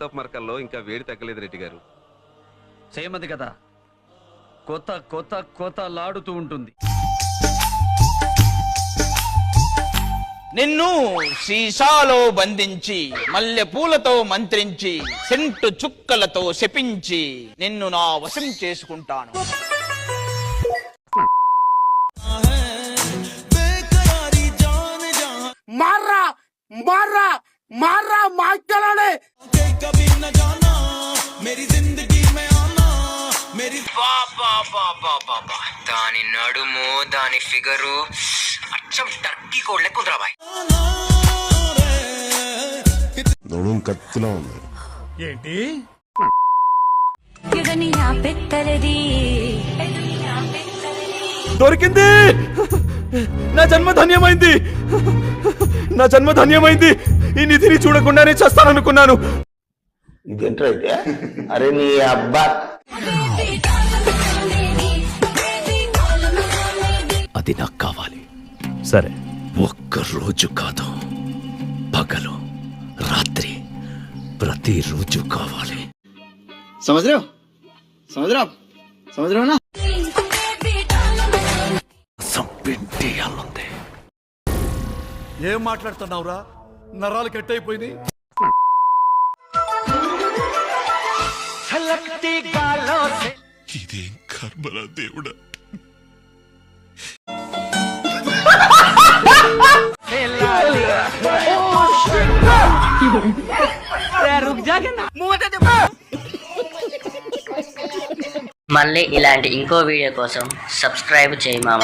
రక్తపు మరకల్లో ఇంకా వేడి తగ్గలేదు రెడ్డి గారు. చేయమది కదా, కొత్త కొత్త కొత్త లాడుతూ ఉంటుంది. నిన్ను సీసాలో బంధించి మల్లె పూలతో మంత్రించి సెంటు చుక్కలతో శపించి నిన్ను నా వశం చేసుకుంటాను. मारा मारा मारा माइकलाने कभी न जाना मेरी जिंदगी में आना मेरी బాబా దాని నడుము దాని ఫిగరు అచ్చం టర్కీ కోడ్ లెక్కుందిరా బాయ్. నడుం కత్తిలా ఉంది. ఏంటి దొరికింది, నా జన్మ ధన్యమైంది, నా జన్మ ధన్యమైంది. ఈ నిధిని చూడకుండానే చేస్తాననుకున్నాను. ఇదేంటో అయితే, అరే నీ అబ్బా, అది నాకు కావాలి. సరే, ఒక్క రోజు కాదు, పగలు రాత్రి ప్రతిరోజు కావాలి. సముద్రం సముద్రం సముద్రం సంపిండియాలుంది. ఏం మాట్లాడుతున్నావురా? నరాలు కట్ అయిపోయింది. ఇదేం కర్మరా దేవుడా. మళ్ళీ ఇలాంటి ఇంకో వీడియో కోసం సబ్స్క్రైబ్ చేయి మామ.